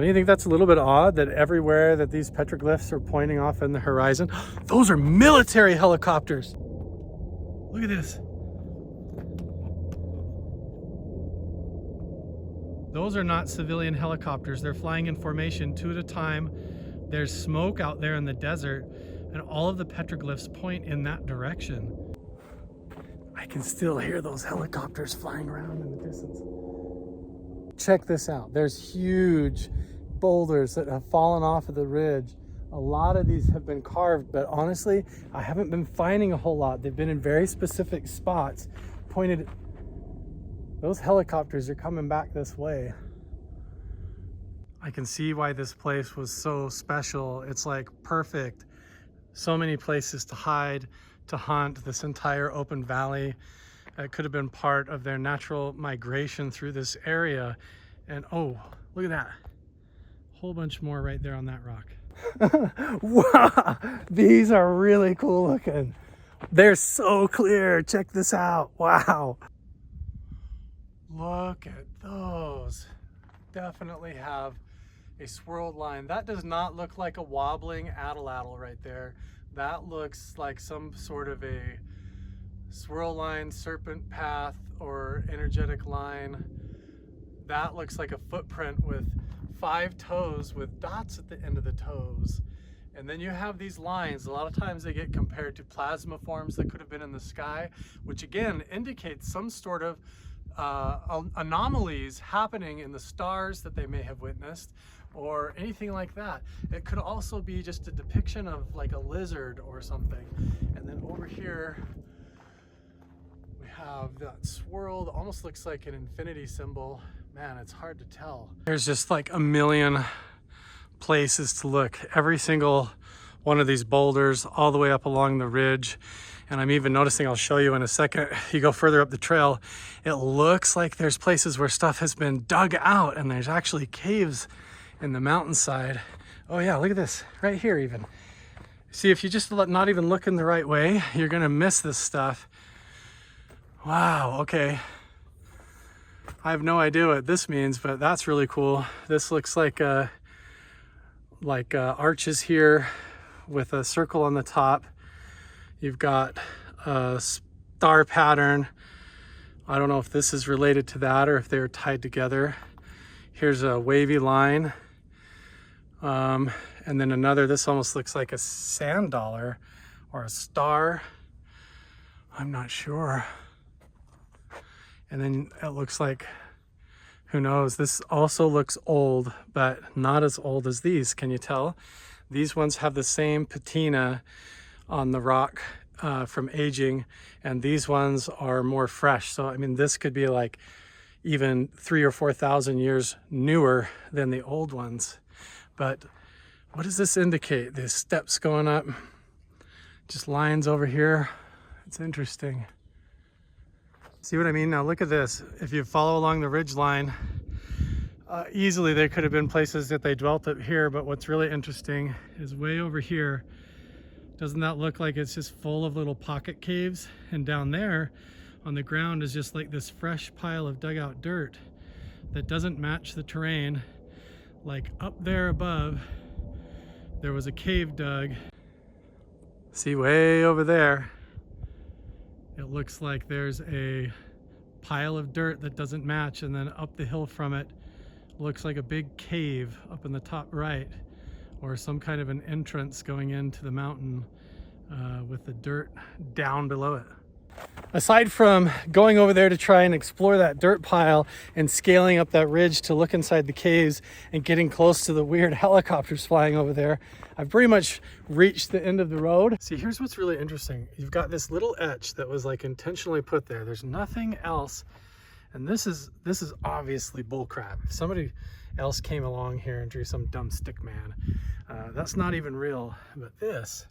Don't you think that's a little bit odd that everywhere that these petroglyphs are pointing off in the horizon, those are military helicopters. Look at this. Those are not civilian helicopters. They're flying in formation 2 at a time. There's smoke out there in the desert, and all of the petroglyphs point in that direction. I can still hear those helicopters flying around in the distance. Check this out. There's huge boulders that have fallen off of the ridge. A lot of these have been carved, but honestly, I haven't been finding a whole lot. They've been in very specific spots pointed. Those helicopters are coming back this way. I can see why this place was so special. It's like perfect. So many places to hide, to hunt, this entire open valley. It could have been part of their natural migration through this area. And oh, look at that. Whole bunch more right there on that rock. Wow, these are really cool looking. They're so clear. Check this out. Wow. Look at those. Definitely have a swirled line. That does not look like a wobbling atlatl right there. That looks like some sort of a swirl line, serpent path, or energetic line. That looks like a footprint with 5 toes with dots at the end of the toes. And then you have these lines. A lot of times they get compared to plasma forms that could have been in the sky, which again indicates some sort of anomalies happening in the stars that they may have witnessed, or anything like that. It could also be just a depiction of like a lizard or something. And then over here we have that swirled, almost looks like an infinity symbol. Man, it's hard to tell. There's just like a million places to look. Every single one of these boulders all the way up along the ridge. And I'm even noticing, I'll show you in a second, you go further up the trail, it looks like there's places where stuff has been dug out and there's actually caves in the mountainside. Oh yeah, look at this, right here even. See, if you just not even look in the right way, you're gonna miss this stuff. Wow, okay. I have no idea what this means, but that's really cool. This looks like arches here with a circle on the top. You've got a star pattern. I don't know if this is related to that or if they're tied together. Here's a wavy line. And then another, this almost looks like a sand dollar or a star. I'm not sure. And then it looks like, who knows, this also looks old, but not as old as these. Can you tell? These ones have the same patina on the rock from aging, and these ones are more fresh. So I mean, this could be like even 3,000 or 4,000 years newer than the old ones. But what does this indicate? There's steps going up, just lines over here. It's interesting. See what I mean? Now look at this. If you follow along the ridge line, easily there could have been places that they dwelt up here, but what's really interesting is way over here. Doesn't that look like it's just full of little pocket caves? And down there on the ground is just like this fresh pile of dug out dirt that doesn't match the terrain. Like up there above, there was a cave dug. See, way over there, it looks like there's a pile of dirt that doesn't match, and then up the hill from it looks like a big cave up in the top right, or some kind of an entrance going into the mountain with the dirt down below it. Aside from going over there to try and explore that dirt pile and scaling up that ridge to look inside the caves and getting close to the weird helicopters flying over there, I've pretty much reached the end of the road. See, here's what's really interesting. You've got this little etch that was like intentionally put there. There's nothing else. And this is obviously bullcrap. If somebody else came along here and drew some dumb stick man, that's not even real. But this,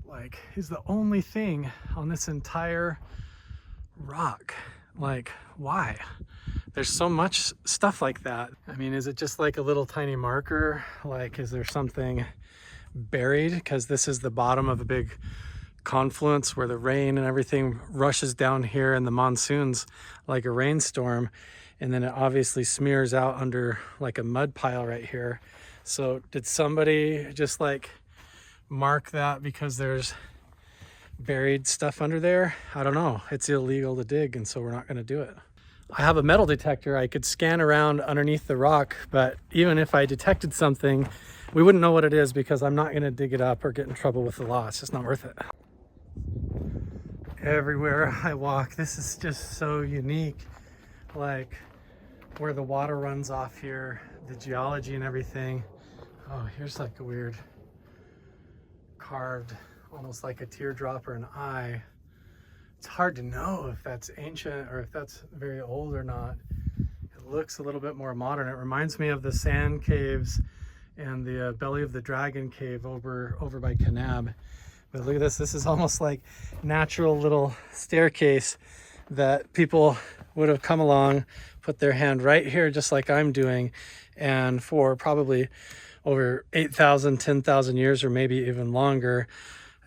like, is the only thing on this entire rock. Like, why? There's so much stuff like that. I mean, is it just like a little tiny marker? Like, is there something buried? Because this is the bottom of a big confluence where the rain and everything rushes down here in the monsoons like a rainstorm. and then it obviously smears out under like a mud pile right here. So did somebody just like mark that because there's buried stuff under there? I don't know. It's illegal to dig, and so we're not going to do it. I have a metal detector. I could scan around underneath the rock, but even if I detected something, we wouldn't know what it is because I'm not going to dig it up or get in trouble with the law. It's just not worth it. Everywhere I walk, this is just so unique. Like where the water runs off here, the geology and everything. Oh, here's like a weird carved, almost like a teardrop or an eye. It's hard to know if that's ancient or if that's very old or not. It looks a little bit more modern. It reminds me of the sand caves and the belly of the dragon cave over by Kanab. But look at this. This is almost like natural little staircase that people would have come along, put their hand right here, just like I'm doing, and for probably over 8,000, 10,000 years, or maybe even longer.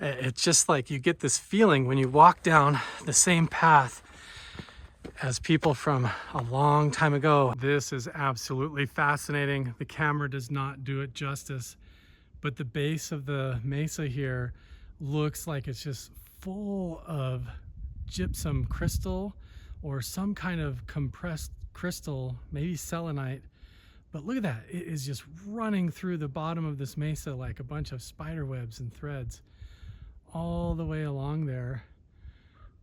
It's just like you get this feeling when you walk down the same path as people from a long time ago. This is absolutely fascinating. The camera does not do it justice, but the base of the mesa here looks like it's just full of gypsum crystal or some kind of compressed crystal, maybe selenite. But look at that. It is just running through the bottom of this mesa like a bunch of spider webs and threads all the way along there.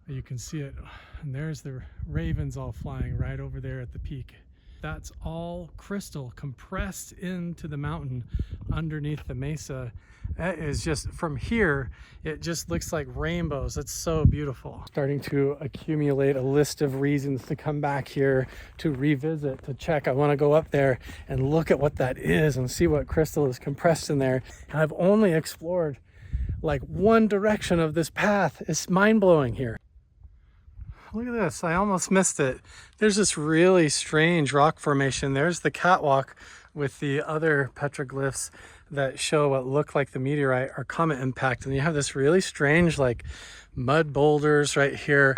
You can see it, and there's the ravens all flying right over there at the peak. That's all crystal compressed into the mountain underneath the mesa. That is just, from here, it just looks like rainbows. It's so beautiful. Starting to accumulate a list of reasons to come back here, to revisit, to check. I want to go up there and look at what that is and see what crystal is compressed in there. And I've only explored like one direction of this path. It's mind-blowing here. Look at this, I almost missed it. There's this really strange rock formation. There's the catwalk with the other petroglyphs that show what look like the meteorite or comet impact. And you have this really strange like mud boulders right here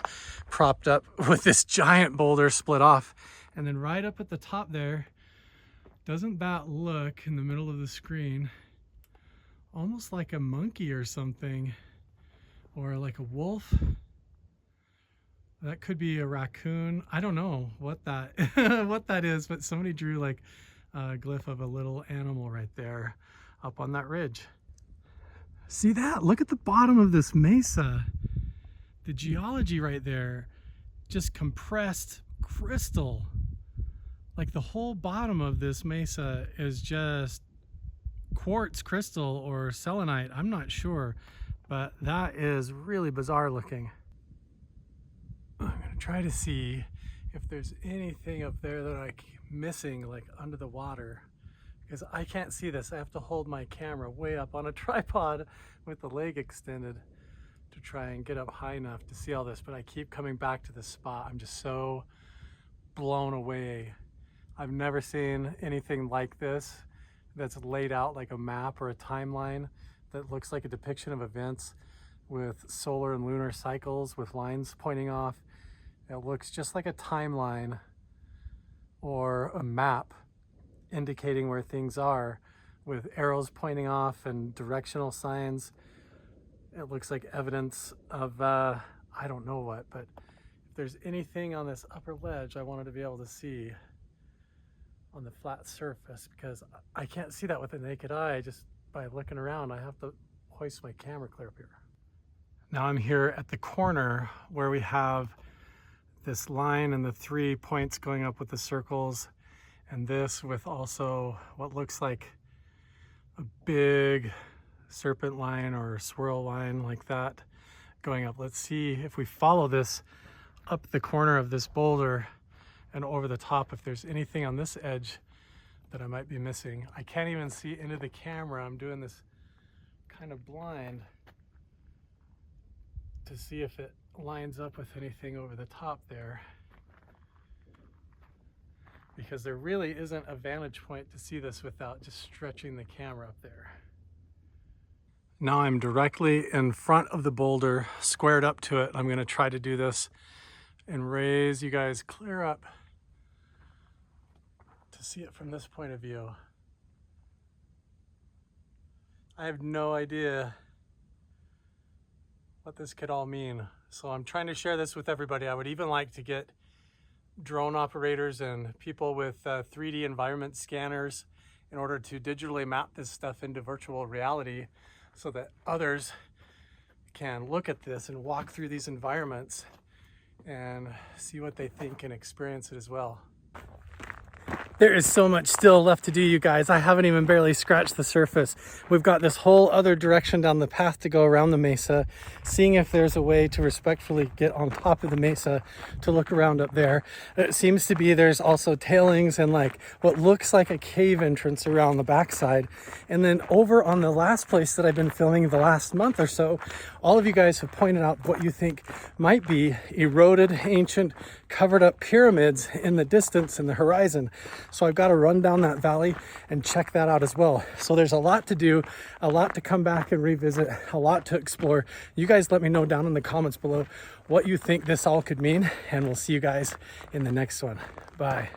propped up with this giant boulder split off. And then right up at the top there, doesn't that look in the middle of the screen almost like a monkey or something, or like a wolf? That could be a raccoon. I don't know what that what that is, but somebody drew like a glyph of a little animal right there up on that ridge. See that? Look at the bottom of this mesa. The geology right there, just compressed crystal. Like the whole bottom of this mesa is just quartz crystal or selenite. I'm not sure, but that is really bizarre looking. I'm gonna try to see if there's anything up there that I'm missing, like under the water, because I can't see this. I have to hold my camera way up on a tripod with the leg extended to try and get up high enough to see all this, but I keep coming back to this spot. I'm just so blown away. I've never seen anything like this that's laid out like a map or a timeline that looks like a depiction of events with solar and lunar cycles with lines pointing off. It looks just like a timeline or a map indicating where things are with arrows pointing off and directional signs. It looks like evidence of, I don't know what, but if there's anything on this upper ledge, I wanted to be able to see on the flat surface, because I can't see that with the naked eye just by looking around. I have to hoist my camera clear up here. Now I'm here at the corner where we have this line and the 3 points going up with the circles, and this with also what looks like a big serpent line or swirl line like that going up. Let's see if we follow this up the corner of this boulder and over the top, if there's anything on this edge that I might be missing. I can't even see into the camera. I'm doing this kind of blind to see if it lines up with anything over the top there, because there really isn't a vantage point to see this without just stretching the camera up there. Now I'm directly in front of the boulder, squared up to it. I'm going to try to do this and raise you guys clear up to see it from this point of view. I have no idea what this could all mean. So I'm trying to share this with everybody. I would even like to get drone operators and people with 3D environment scanners in order to digitally map this stuff into virtual reality so that others can look at this and walk through these environments and see what they think and experience it as well. There is so much still left to do, you guys. I haven't even barely scratched the surface. We've got this whole other direction down the path to go around the mesa, seeing if there's a way to respectfully get on top of the mesa to look around up there. It seems to be there's also tailings and like what looks like a cave entrance around the backside. And then over on the last place that I've been filming the last month or so, all of you guys have pointed out what you think might be eroded, ancient, covered up pyramids in the distance in the horizon. So I've got to run down that valley and check that out as well. So there's a lot to do, a lot to come back and revisit, a lot to explore. You guys let me know down in the comments below what you think this all could mean, and we'll see you guys in the next one. Bye.